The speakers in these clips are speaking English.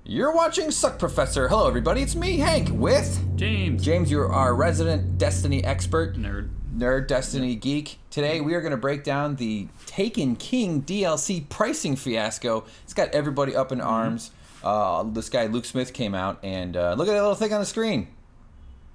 You're watching SuckProfessor. Hello, everybody. It's me, Hank, with James. James, you're our resident Destiny expert. Nerd Destiny geek. Today, we are going to break down the Taken King DLC pricing fiasco. It's got everybody up in arms. This guy, Luke Smith, came out, and look at that little thing on the screen.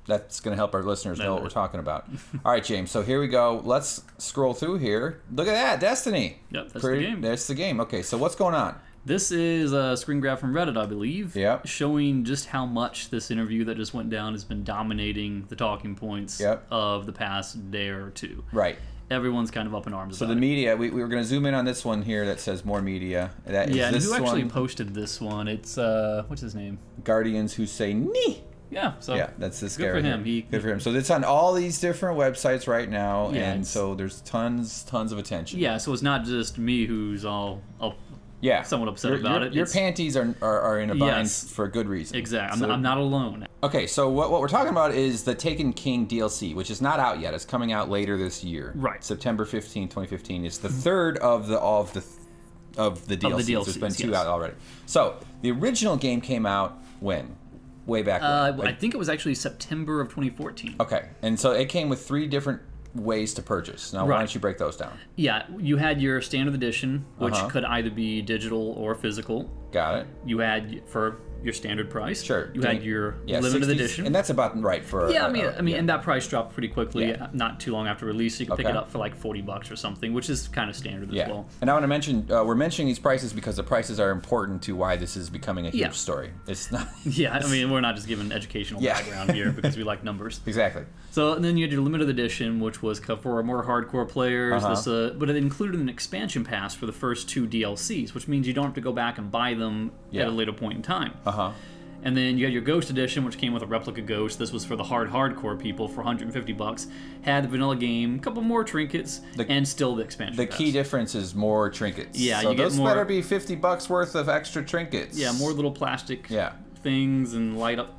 That's going to help our listeners know what we're talking about. All right, James, so here we go. Let's scroll through here. Look at that, Destiny. Yep, that's the game. That's the game. Okay, so what's going on? This is a screen grab from Reddit, I believe, showing just how much this interview that just went down has been dominating the talking points of the past day or two. Right. Everyone's kind of up in arms about it. So the media, we were going to zoom in on this one here that says more media. That is and this who actually one? Posted this one? It's, what's his name? Guardians Who Say Nee. Yeah, so yeah, that's this good guy for right him. Good for him. So it's on all these different websites right now, and so there's tons of attention. Yeah, so it's not just me who's all somewhat upset about it. Your panties are in a bind for a good reason. Exactly. So, I'm not alone. Okay, so what we're talking about is the Taken King DLC, which is not out yet. It's coming out later this year. Right. September 15, 2015. It's the third of the DLCs. There's been two out already. So the original game came out when? Way back when. I think it was actually September of 2014. Okay, and so it came with 3 different ways to purchase. Now, why don't you break those down? Yeah, you had your standard edition, which could either be digital or physical. Got it. You had for your standard price. Sure. You had your limited edition, and that's about right for. Yeah, I mean, and that price dropped pretty quickly. Not too long after release, so you could pick it up for like $40 or something, which is kind of standard as well. And I want to mention we're mentioning these prices because the prices are important to why this is becoming a huge story. It's not. I mean, we're not just giving educational background here because we like numbers. Exactly. So and then you had your limited edition, which was for more hardcore players. But it included an expansion pass for the first 2 DLCs, which means you don't have to go back and buy them at a later point in time. And then you had your Ghost Edition, which came with a replica Ghost. This was for the hardcore people for $150. Had the vanilla game, a couple more trinkets, and still the expansion pass. The key difference is more trinkets. Yeah, so you get more. Those better be $50 worth of extra trinkets. Yeah, more little plastic things and light up.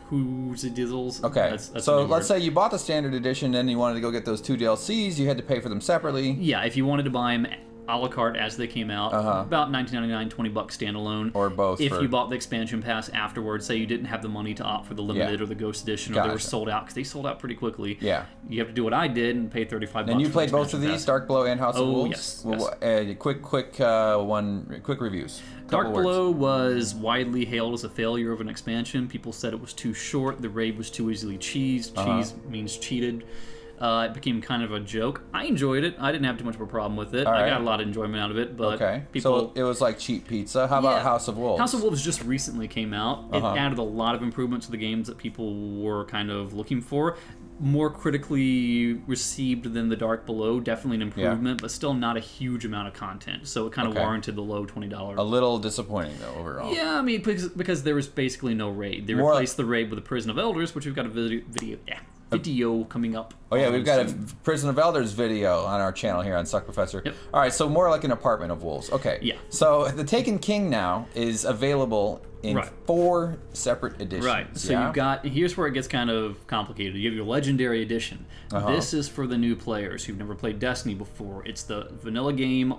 Who's it dizzles. Okay, that's so let's say you bought the standard edition and you wanted to go get those 2 DLCs, you had to pay for them separately. Yeah, if you wanted to buy them a la carte as they came out, about $19.99, $20 standalone. Or both. If you bought the expansion pass afterwards, say you didn't have the money to opt for the limited or the Ghost Edition, or they were sold out, because they sold out pretty quickly. Yeah. You have to do what I did and pay $35. And you played both of these, Dark Below and House of Wolves? Yes. Well, quick reviews. Dark Below was widely hailed as a failure of an expansion. People said it was too short, the raid was too easily cheesed. Cheese means cheated. It became kind of a joke. I enjoyed it. I didn't have too much of a problem with it. I got a lot of enjoyment out of it. But people, so it was like cheap pizza. How about House of Wolves? House of Wolves just recently came out. It added a lot of improvements to the games that people were kind of looking for. More critically received than the Dark Below. Definitely an improvement, but still not a huge amount of content. So it kind of warranted the low $20. A little disappointing, though, overall. Yeah, I mean, because there was basically no raid. They replaced the raid with a Prison of Elders, which we've got a video coming up. Oh yeah, we've got a Prison of Elders video on our channel here on SuckProfessor. All right, so more like an Apartment of Wolves. Okay. Yeah. So the Taken King now is available in 4 separate editions. Right. So you've got, here's where it gets kind of complicated. You have your Legendary Edition. This is for the new players who've never played Destiny before. It's the vanilla game,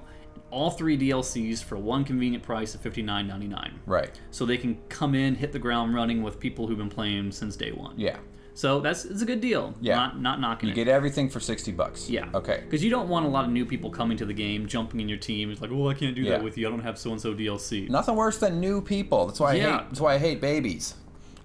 all 3 DLCs for one convenient price of $59.99. Right. So they can come in, hit the ground running with people who've been playing since day one. Yeah. So it's a good deal. Yeah. Not knocking it. You get everything for $60. Yeah. Okay. Because you don't want a lot of new people coming to the game, jumping in your team. It's like, oh, I can't do that with you. I don't have so-and-so DLC. Nothing worse than new people. That's why I hate babies.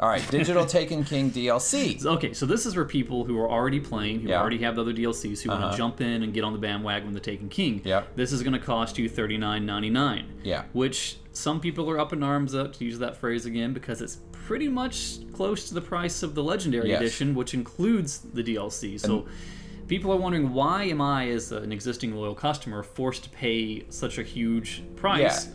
All right, Digital Taken King DLC. Okay, so this is for people who are already playing, who already have the other DLCs, who want to jump in and get on the bandwagon with the Taken King. This is going to cost you $39.99. Yeah. Which some people are up in arms up, to use that phrase again, because it's pretty much close to the price of the Legendary Edition, which includes the DLC. So people are wondering, why am I, as an existing loyal customer, forced to pay such a huge price?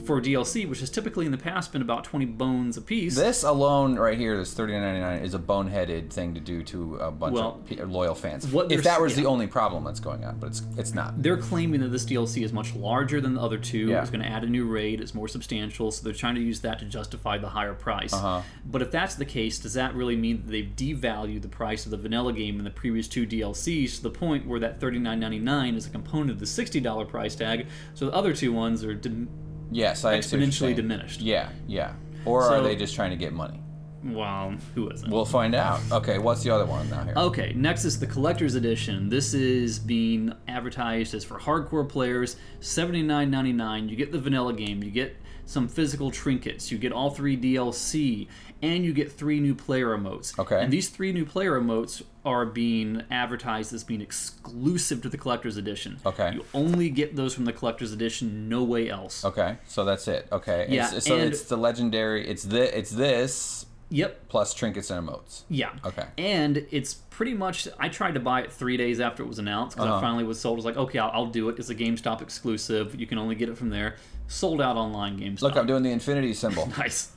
For DLC, which has typically in the past been about 20 bones a piece. This alone right here, this $39.99, is a boneheaded thing to do to a bunch of loyal fans. If that was the only problem that's going on, but it's not. They're claiming that this DLC is much larger than the other 2. It's going to add a new raid. It's more substantial, so they're trying to use that to justify the higher price. But if that's the case, does that really mean that they've devalued the price of the vanilla game in the previous 2 DLCs to the point where that $39.99 is a component of the $60 price tag, so the other 2 ones are Yes, exponentially diminished. Yeah, yeah. Or are they just trying to get money? Well, who isn't? We'll find out. Okay, what's the other one now here? Okay, next is the Collector's Edition. This is being advertised as for hardcore players, $79.99. You get the vanilla game, you get some physical trinkets, you get all 3 DLC, and you get 3 new player emotes. Okay. And these 3 new player emotes are being advertised as being exclusive to the Collector's Edition. Okay. You only get those from the Collector's Edition, no way else. Okay, so that's it. Okay. Yeah, so it's the legendary, it's this... Yep. Plus trinkets and emotes. Yeah. Okay. And it's pretty much, I tried to buy it 3 days after it was announced because I finally was sold. I was like, okay, I'll do it. It's a GameStop exclusive. You can only get it from there. Sold out online GameStop. Look, I'm doing the infinity symbol. Nice.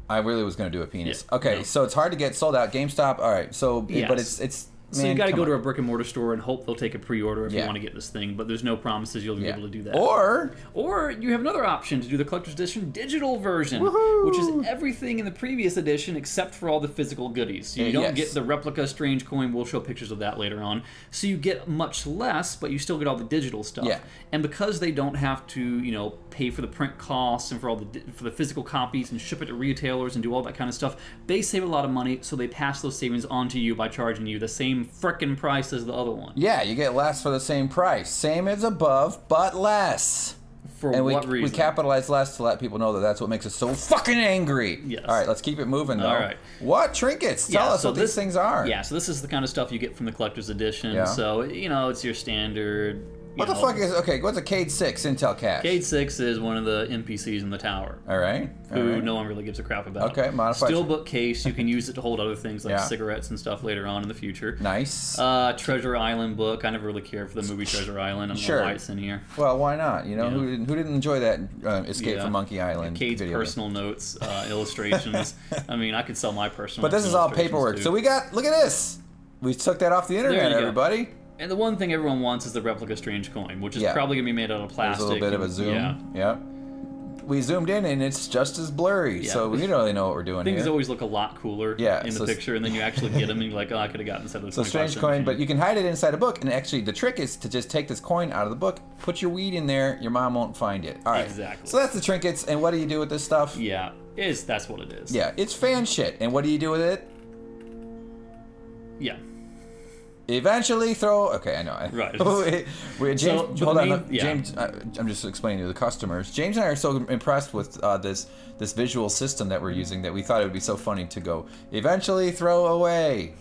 I really was going to do a penis. Yeah. Okay, so it's hard to get sold out. GameStop, all right. So, yes. But it's so you got to go to a brick and mortar store and hope they'll take a pre-order if you want to get this thing. But there's no promises you'll be able to do that. Or you have another option to do the Collector's Edition digital version, which is everything in the previous edition except for all the physical goodies. You don't get the replica strange coin. We'll show pictures of that later on. So you get much less, but you still get all the digital stuff. Yeah. And because they don't have to, pay for the print costs and for the physical copies and ship it to retailers and do all that kind of stuff, they save a lot of money. So they pass those savings on to you by charging you the same frickin' price as the other one. Yeah, you get less for the same price. Same as above, but less. For what reason? We capitalize less to let people know that that's what makes us so fucking angry. Yes. All right, let's keep it moving, though. All right. What trinkets? Tell us what these things are. Yeah, so this is the kind of stuff you get from the Collector's Edition. Yeah. So, it's your standard... What the fuck is... Okay, what's a Cade 6 Intel cache? Cade 6 is one of the NPCs in the tower. All right. Who no one really gives a crap about. Okay, modified... Steelbook case. You can use it to hold other things like cigarettes and stuff later on in the future. Nice. Treasure Island book. I never really cared for the movie Treasure Island. I don't know why it's in here. Well, why not? Who didn't enjoy that Escape from Monkey Island Cade's video? personal notes, illustrations. I mean, I could sell my personal But this is all paperwork. So we got... Look at this. We took that off the internet, everybody. And the one thing everyone wants is the replica strange coin, which is probably going to be made out of plastic. There's a little bit of a zoom. Yeah. We zoomed in, and it's just as blurry, so we don't really know what we're doing Things here. always look a lot cooler in the picture, and then you actually get them, and you're like, oh, I could have gotten this out of the So strange coin, but you can hide it inside a book, and actually the trick is to just take this coin out of the book, put your weed in there, your mom won't find it. All right. Exactly. So that's the trinkets, and what do you do with this stuff? Yeah, that's what it is. Yeah, it's fan shit, and what do you do with it? Yeah. Eventually throw... Okay, I know. Right. James, hold on. James, I'm just explaining to the customers. James and I are so impressed with this visual system that we're using that we thought it would be so funny to go, eventually throw away.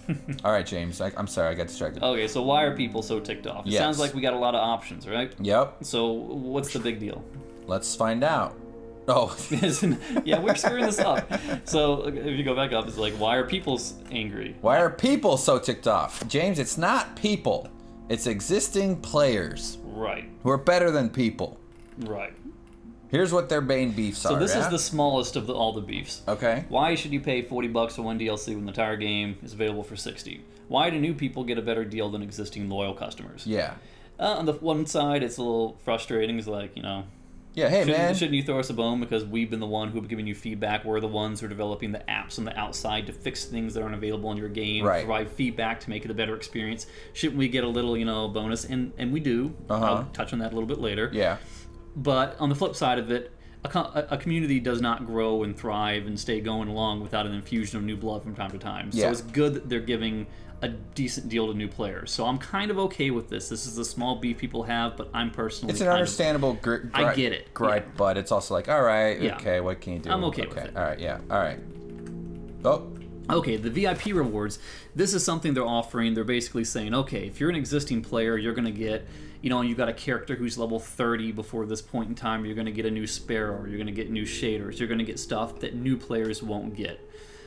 All right, James. I'm sorry, I got distracted. Okay, so why are people so ticked off? It sounds like we got a lot of options, right? Yep. So what's the big deal? Let's find out. Oh. Yeah, we're screwing this up. So if you go back up, it's like, why are people angry? Why are people so ticked off? James, it's not people. It's existing players. Right. Who are better than people. Right. Here's what their main beefs are. So this is the smallest of all the beefs. Okay. Why should you pay $40 for one DLC when the entire game is available for $60? Why do new people get a better deal than existing loyal customers? Yeah. On the one side, it's a little frustrating. It's like, yeah, hey, man. Shouldn't you throw us a bone because we've been the one who have given you feedback? We're the ones who are developing the apps on the outside to fix things that aren't available in your game, provide feedback to make it a better experience. Shouldn't we get a little, bonus? And we do. I'll touch on that a little bit later. Yeah. But on the flip side of it, a community does not grow and thrive and stay going along without an infusion of new blood from time to time. So it's good that they're giving a decent deal to new players. So I'm kind of okay with this. This is the small beef people have, but I'm personally It's an understandable I get it. gripe, but it's also like, all right, okay, what can you do? I'm okay with it. All right, yeah, all right. Oh. Okay, the VIP rewards. This is something they're offering. They're basically saying, okay, if you're an existing player, you're going to get, and you've got a character who's level 30 before this point in time, you're going to get a new sparrow, you're going to get new shaders, you're going to get stuff that new players won't get.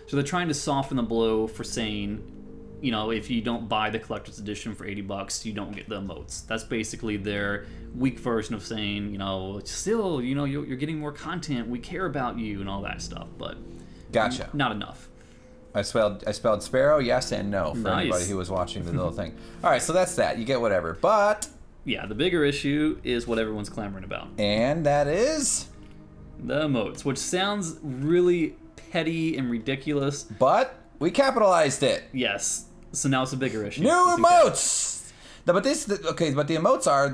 So they're trying to soften the blow for saying, if you don't buy the collector's edition for $80, you don't get the emotes. That's basically their weak version of saying, still, you're getting more content. We care about you and all that stuff, but gotcha. Not enough. I spelled sparrow, yes and no for anybody who was watching the little thing. All right, so that's that. You get whatever, but yeah, the bigger issue is what everyone's clamoring about, and that is the emotes, which sounds really petty and ridiculous, but we capitalized it. Yes. So now it's a bigger issue. New emotes! No, but but the emotes are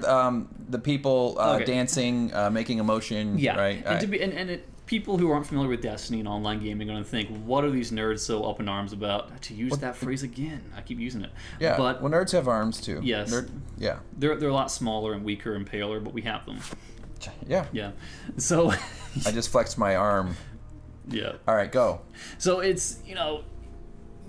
the people dancing, making emotion. Yeah, right. And people who aren't familiar with Destiny and online gaming are going to think, what are these nerds so up in arms about? To use that phrase again, I keep using it. Yeah, but well, nerds have arms too. Yes. Yeah. They're a lot smaller and weaker and paler, but we have them. Yeah. Yeah. So I just flexed my arm. Yeah. All right, go. So it's,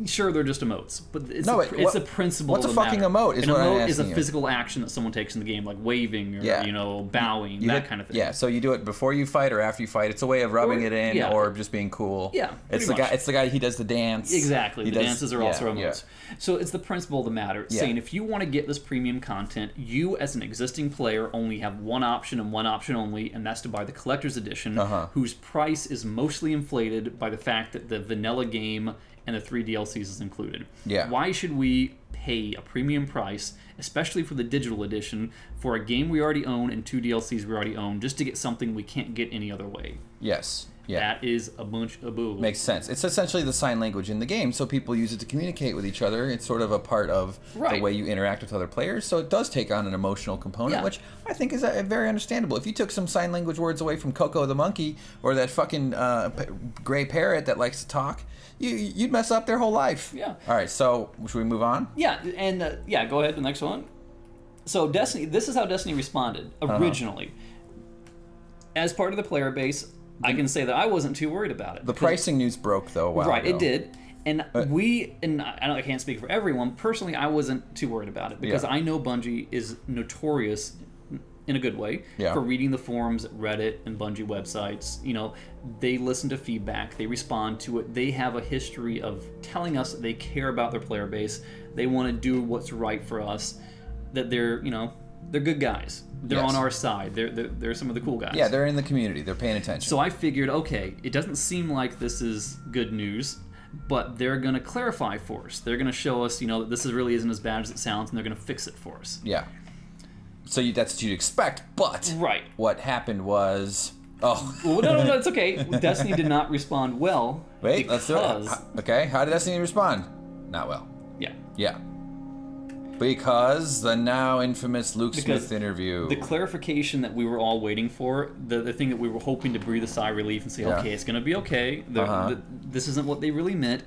sure, they're just emotes, but it's the principle. What's a fucking emote? An emote is a physical action that someone takes in the game, like waving or bowing, that kind of thing. Yeah, so you do it before you fight or after you fight. It's a way of rubbing it in or just being cool. Yeah, it's the guy. It's the guy. He does the dance. Exactly. The dances are also emotes. So it's the principle of the matter. It's saying if you want to get this premium content, you as an existing player only have one option and one option only, and that's to buy the collector's edition, whose price is mostly inflated by the fact that the vanilla game and the 3 DLCs is included. Yeah. Why should we pay a premium price, especially for the digital edition, for a game we already own and 2 DLCs we already own, just to get something we can't get any other way? Yes. Yeah. That is a bunch of bull. Makes sense. It's essentially the sign language in the game, so people use it to communicate with each other. It's sort of a part of the way you interact with other players, so it does take on an emotional component, which I think is very understandable. If you took some sign language words away from Coco the monkey or that fucking gray parrot that likes to talk, you'd mess up their whole life. Yeah. All right, so should we move on? Yeah, and go ahead, the next one. So Destiny, this is how Destiny responded originally. As part of the player base, I can say that I wasn't too worried about it. The pricing news broke though a while ago. It did. And I can't speak for everyone. Personally, I wasn't too worried about it because I know Bungie is notorious in a good way for reading the forums, Reddit, and Bungie websites. They listen to feedback, they respond to it. They have a history of telling us that they care about their player base. They want to do what's right for us. That they're good guys. They're on our side. They're some of the cool guys. Yeah, they're in the community. They're paying attention. So I figured, okay, it doesn't seem like this is good news, but they're going to clarify for us. They're going to show us, that this really isn't as bad as it sounds, and they're going to fix it for us. Yeah. So that's what you'd expect, but what happened was... Oh. Well, no, it's okay. Destiny did not respond well. Wait, let's do it. Okay, how did Destiny respond? Not well. Yeah. Yeah. Because the now infamous Luke Smith interview. The clarification that we were all waiting for, the thing that we were hoping to breathe a sigh of relief and say, okay, it's going to be okay. This isn't what they really meant.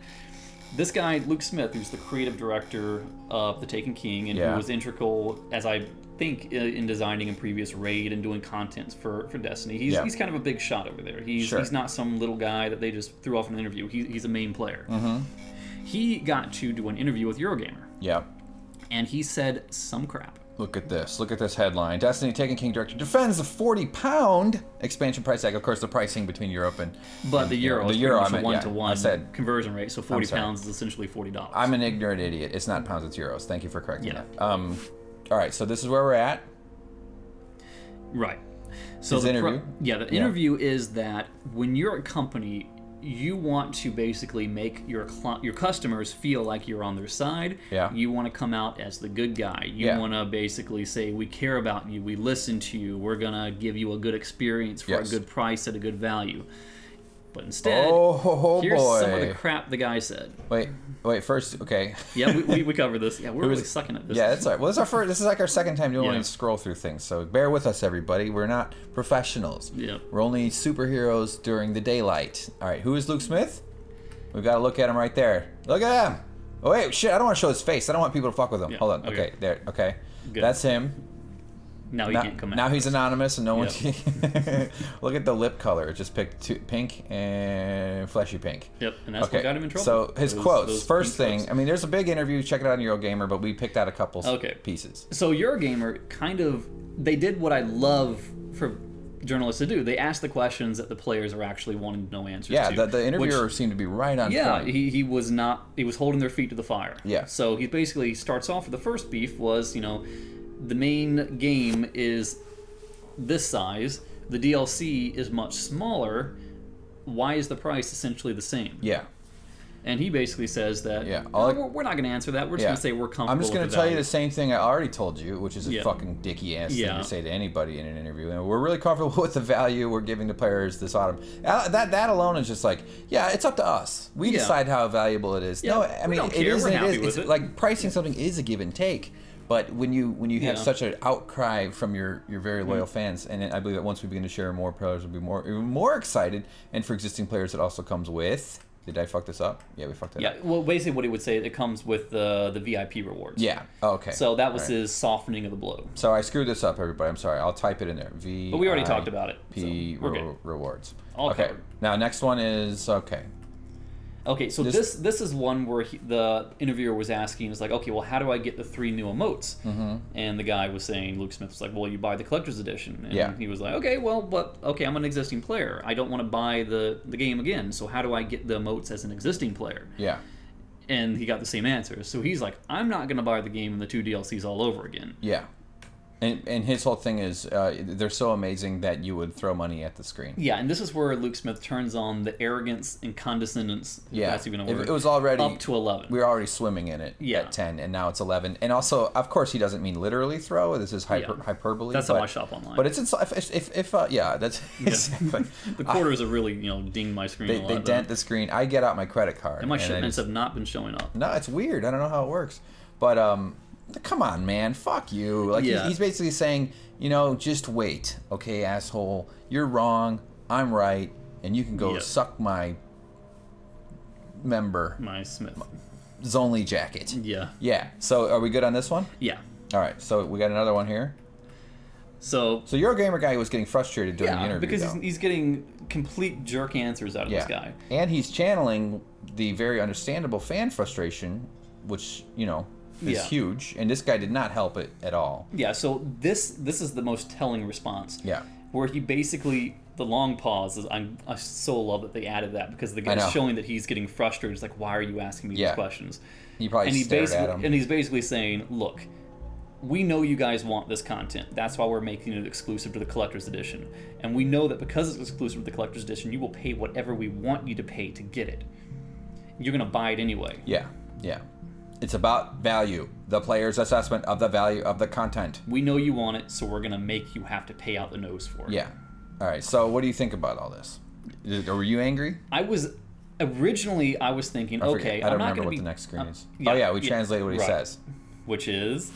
This guy, Luke Smith, who's the creative director of The Taken King and who was integral, as I think, in designing a previous raid and doing content for Destiny. He's kind of a big shot over there. He's not some little guy that they just threw off in an interview. He's a main player. He got to do an interview with Eurogamer. Yeah. And he said some crap. Look at this. Look at this headline. Destiny Taken King director defends the £40 expansion price tag. Of course, the pricing between Europe and... But the euro is a one-to-one said, conversion rate, so £40 is essentially $40. I'm an ignorant idiot. It's not pounds, it's euros. Thank you for correcting that. All right, so this is where we're at. Right. So the interview? The interview is that when you're a company... You want to basically make your customers feel like you're on their side. Yeah. You want to come out as the good guy. You want to basically say, we care about you, we listen to you, we're going to give you a good experience for a good price at a good value. But instead, here's some of the crap the guy said. Wait, first, okay. Yeah, we covered this. Yeah, we're really sucking at this. Yeah, that's all right. Well, this is like our second time doing scroll through things, so bear with us, everybody. We're not professionals. Yeah. We're only superheroes during the daylight. All right, who is Luke Smith? We've got to look at him right there. Look at him. Oh, wait, shit, I don't want to show his face. I don't want people to fuck with him. Yeah. Hold on. Okay, there. Okay. Good. That's him. Now he can't come out. Now he's anonymous and no one... Look at the lip color. It just picked pink and fleshy pink. Yep, and that's what got him in trouble. So his quotes. First thing, quotes. I mean, there's a big interview. Check it out on Eurogamer, but we picked out a couple pieces. So Eurogamer kind of... They did what I love for journalists to do. They asked the questions that the players are actually wanting to know answers to. Yeah, the interviewer seemed to be right on point. Yeah, he was not... He was holding their feet to the fire. Yeah. So he basically starts off with the first beef was, the main game is this size, the DLC is much smaller, why is the price essentially the same? Yeah. And he basically says that, we're not going to answer that, we're just going to say we're comfortable. I'm just going to tell you the same thing I already told you, which is a fucking dicky-ass thing to say to anybody in an interview. And we're really comfortable with the value we're giving to players this autumn. That alone is just like, it's up to us. We decide how valuable it is. Yeah, no, I mean, it is. Like, pricing something is a give and take. But when you have such an outcry from your very loyal fans, and I believe that once we begin to share more, players will be even more excited. And for existing players, it also comes with. Did I fuck this up? Yeah, we fucked it up. Yeah, well, basically what he would say, it comes with the VIP rewards. Yeah, okay. So that was his softening of the blow. So I screwed this up, everybody. I'm sorry. I'll type it in there. But we already talked about it. P rewards. All okay. covered. Now, next one is, okay. Okay, so this is one where the interviewer was asking, it's like, okay, well, how do I get the 3 new emotes? And the guy was saying, Luke Smith was like, well, you buy the collector's edition. And he was like, okay, well, but I'm an existing player. I don't want to buy the game again. So how do I get the emotes as an existing player? Yeah. And he got the same answer. So he's like, I'm not going to buy the game and the 2 DLCs all over again. Yeah. And his whole thing is, they're so amazing that you would throw money at the screen. Yeah, and this is where Luke Smith turns on the arrogance and condescendence. Yeah, that's even a word. It was already up to 11. We were already swimming in it at 10, and now it's 11. And also, of course, he doesn't mean literally throw. This is hyperbole. That's how I shop online. But it's if that's exactly. The quarters have really dinged my screen. A lot, they dent the screen. I get out my credit card, and my shipments have not been showing up. No, it's weird. I don't know how it works, but come on, man, fuck you. Like he's basically saying, just wait, okay, asshole. You're wrong. I'm right, and you can go suck my my Smith Zonly jacket. Yeah. Yeah. So are we good on this one? Yeah. All right. So we got another one here. So Eurogamer guy was getting frustrated during the interview. Because he's getting complete jerk answers out of this guy. And he's channeling the very understandable fan frustration, which, is huge. And this guy did not help it at all. Yeah, so this is the most telling response. Yeah. Where he basically, the long pause, I so love that they added that, because the guy's showing that he's getting frustrated. It's like, why are you asking me these questions? He probably stared at him. And he's basically saying, look, we know you guys want this content. That's why we're making it exclusive to the Collector's Edition. And we know that because it's exclusive to the Collector's Edition, you will pay whatever we want you to pay to get it. You're going to buy it anyway. Yeah, yeah. It's about value, the player's assessment of the value of the content. We know you want it, so we're going to make you have to pay out the nose for it. Yeah. All right, so what do you think about all this? Were you angry? Originally, I was thinking, okay, I don't remember what the next screen is. We translated what he says. Which is?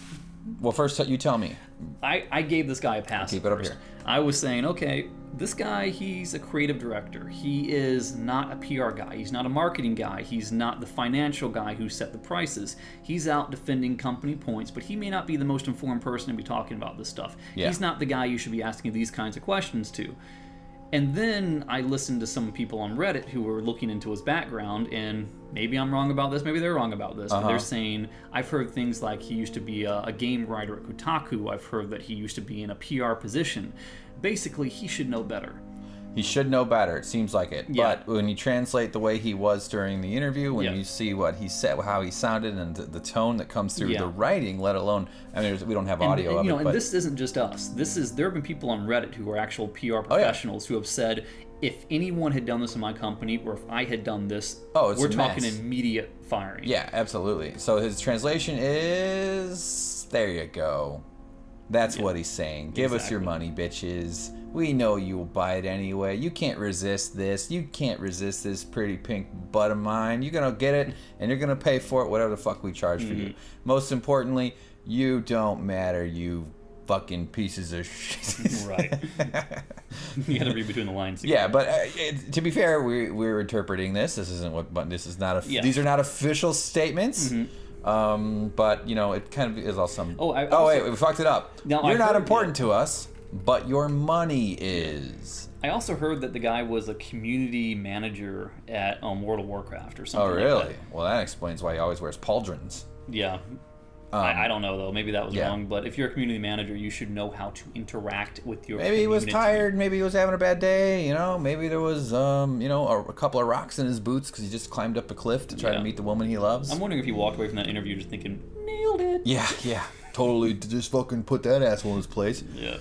Well, first you tell me. I gave this guy a pass. Keep it up here. I was saying, okay, this guy, he's a creative director. He is not a PR guy. He's not a marketing guy. He's not the financial guy who set the prices. He's out defending company points, but he may not be the most informed person to be talking about this stuff. Yeah. He's not the guy you should be asking these kinds of questions to. And then I listened to some people on Reddit who were looking into his background, and maybe I'm wrong about this, maybe they're wrong about this, but they're saying, I've heard things like he used to be a game writer at Kotaku, I've heard that he used to be in a PR position. Basically, he should know better. He should know better, it seems like it. Yeah. But when you translate the way he was during the interview, when you see what he said, how he sounded, and the tone that comes through the writing, let alone, I mean, we don't have audio of it. And this isn't just us. There have been people on Reddit who are actual PR professionals who have said, if anyone had done this in my company, or if I had done this, we're talking immediate firing. Yeah, absolutely. So his translation is, there you go. That's what he's saying. Give us your money, bitches. We know you'll buy it anyway. You can't resist this. You can't resist this pretty pink butt of mine. You're going to get it, and you're going to pay for it, whatever the fuck we charge for you. Most importantly, you don't matter, you fucking pieces of shit. Right. You got to read between the lines. Yeah, but to be fair, we're interpreting this. This isn't what. But this is not. These are not official statements. But it kind of is awesome. Wait, we fucked it up. Now, you're not important to us, but your money is. I also heard that the guy was a community manager at World of Warcraft or something. Oh, really? Like that. Well, that explains why he always wears pauldrons. Yeah. I don't know, though. Maybe that was wrong. But if you're a community manager, you should know how to interact with your community. Maybe he was tired. Maybe he was having a bad day. Maybe there was, a couple of rocks in his boots because he just climbed up a cliff to try to meet the woman he loves. I'm wondering if he walked away from that interview just thinking, nailed it. Yeah. Totally just fucking put that asshole in his place. Yeah.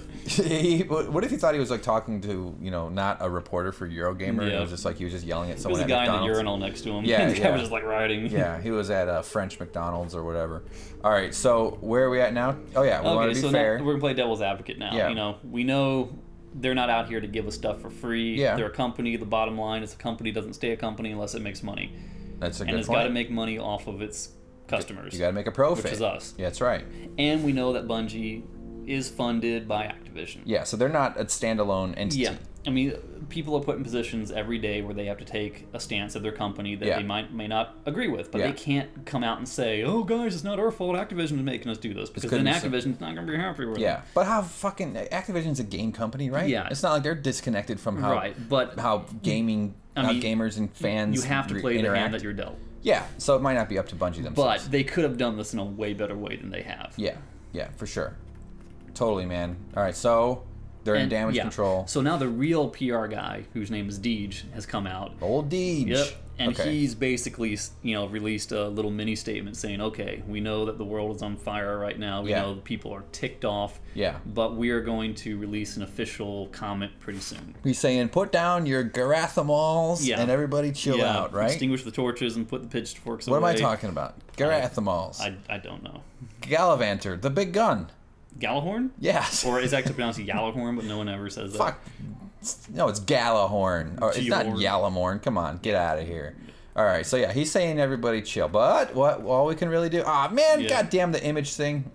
What if he thought he was like talking to, not a reporter for Eurogamer? And it was just like he was just yelling at someone at McDonald's. There was a guy in the urinal next to him. Yeah, the guy was just like riding. Yeah, he was at French McDonald's or whatever. All right, so where are we at now? Oh yeah, we want to be fair. Now we're gonna play devil's advocate now. Yeah. We know they're not out here to give us stuff for free. Yeah. They're a company. The bottom line is a company doesn't stay a company unless it makes money. That's a good point. And it's got to make money off of its customers. You got to make a profit. Which is us. Yeah, that's right. And we know that Bungie is funded by Activision. Yeah, so they're not a standalone entity. Yeah. I mean, people are put in positions every day where they have to take a stance of their company that they may not agree with, but they can't come out and say, "Oh, guys, it's not our fault. Activision is making us do this," because then Activision's not going to be happy with it. But how fucking Activision's a game company, right? Yeah, it's not like they're disconnected from how how gamers and fans you have to play the hand that you're dealt. Yeah, so it might not be up to Bungie themselves, but they could have done this in a way better way than they have. Yeah, for sure, totally, man. All right, so. They're in damage control. So now the real PR guy, whose name is Deej, has come out. Old Deej. Yep. And he's basically, released a little mini statement saying, okay, we know that the world is on fire right now. We know people are ticked off. But we are going to release an official comment pretty soon. He's saying, put down your Garathimals and everybody chill out, right? Extinguish the torches and put the pitchforks away. What am I talking about? Garathimals. I don't know. Gallivanter, the big gun. Gallahorn? Yes. Or is actually pronounced Gallahorn, but no one ever says that. Fuck. No, it's Gallahorn. Or it's not Yallamorn. Come on, get out of here. All right, so yeah, he's saying everybody chill. But what all we can really do... Ah, man, goddamn the image thing.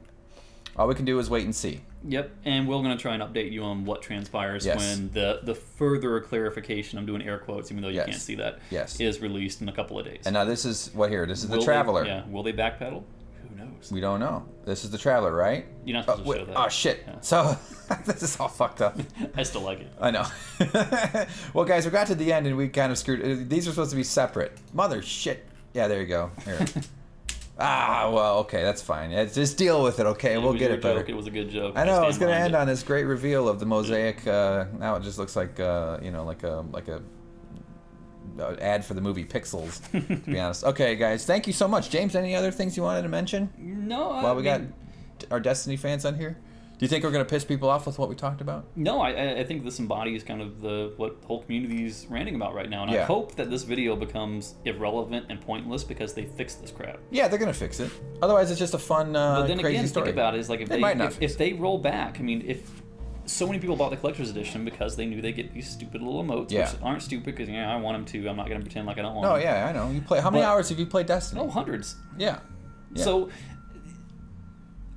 All we can do is wait and see. Yep, and we're going to try and update you on what transpires when the further clarification, I'm doing air quotes even though you can't see that, is released in a couple of days. And now this is, what here? This is the Traveler. Will they backpedal? Who knows? We don't know. This is the Traveler, right? You're not supposed to show that. Oh, shit. Yeah. So, this is all fucked up. I still like it. I know. Well, guys, we got to the end and we kind of screwed... These are supposed to be separate. Mother shit. Yeah, there you go. Here. Well, okay, that's fine. Just deal with it, okay? We'll get it better. It was a good joke. I know. I was going to end on this great reveal of the mosaic. Now it just looks like, like a ad for the movie Pixels, to be honest. Okay, guys, thank you so much. James, any other things you wanted to mention? No. While we got our Destiny fans on here? Do you think we're going to piss people off with what we talked about? No, I think this embodies kind of what the whole community is ranting about right now. And I hope that this video becomes irrelevant and pointless because they fix this crap. Yeah, they're going to fix it. Otherwise, it's just a fun, but then crazy again, story. Think about it. Is like if they roll back, I mean, if so many people bought the collector's edition because they knew they get these stupid little emotes, which aren't stupid because I want them to. I'm not going to pretend like I don't want them. Oh, yeah, I know. You play. How many hours have you played Destiny? Oh, hundreds. Yeah. So,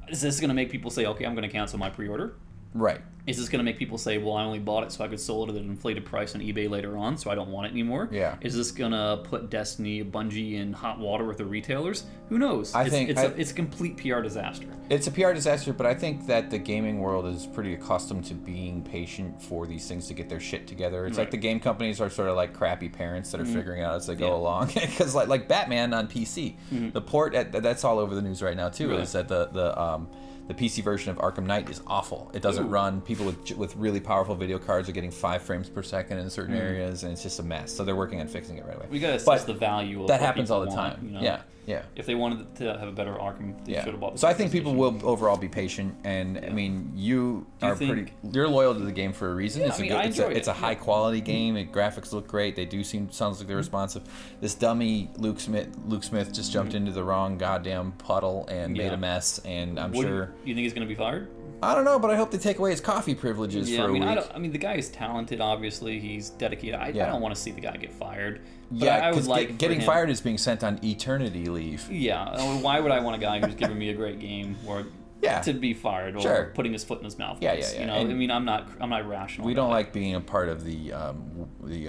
is this going to make people say, okay, I'm going to cancel my pre-order? Right. Is this going to make people say, well, I only bought it so I could sell it at an inflated price on eBay later on, so I don't want it anymore? Yeah. Is this going to put Destiny, Bungie in hot water with the retailers? Who knows? It's a complete PR disaster. It's a PR disaster, but I think that the gaming world is pretty accustomed to being patient for these things to get their shit together. It's like the game companies are sort of like crappy parents that are figuring out as they go along. Because like Batman on PC, the port, that's all over the news right now too, is that the PC version of Arkham Knight is awful. It doesn't run. People with really powerful video cards are getting 5 frames per second in certain areas, and it's just a mess. So they're working on fixing it right away. We gotta assess the value of that happens all the time. You know? Yeah. If they wanted to have a better Arkham, they should have bought the So I think people will overall be patient, and I mean, you're loyal to the game for a reason. It's a high quality game. The graphics look great. They do sounds like they're responsive. This dummy Luke Smith just jumped into the wrong goddamn puddle and made a mess, and I'm sure. You think he's gonna be fired? I don't know, but I hope they take away his coffee privileges for a week. I mean, the guy is talented. Obviously, he's dedicated. I don't want to see the guy get fired. Yeah, because getting fired is being sent on eternity leave. Yeah, why would I want a guy who's giving me a great game to be fired or putting his foot in his mouth? Yeah. You know, I mean, I'm not rational. We don't like being a part of the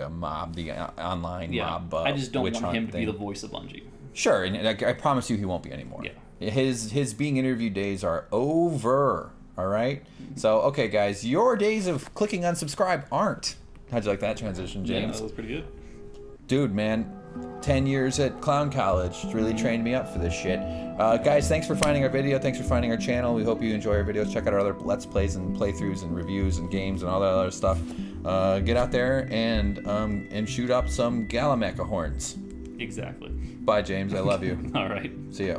mob, the online mob. I just don't want him to be the voice of Bungie. Sure, and I promise you, he won't be anymore. Yeah, his being interviewed days are over. All right. So okay, guys, your days of clicking unsubscribe aren't. How'd you like that transition, James? Yeah, that was pretty good. Dude, man, 10 years at Clown College really trained me up for this shit. Guys, thanks for finding our video. Thanks for finding our channel. We hope you enjoy our videos. Check out our other Let's Plays and playthroughs and reviews and games and all that other stuff. Get out there and shoot up some Galamecha horns. Exactly. Bye, James. I love you. All right. See ya.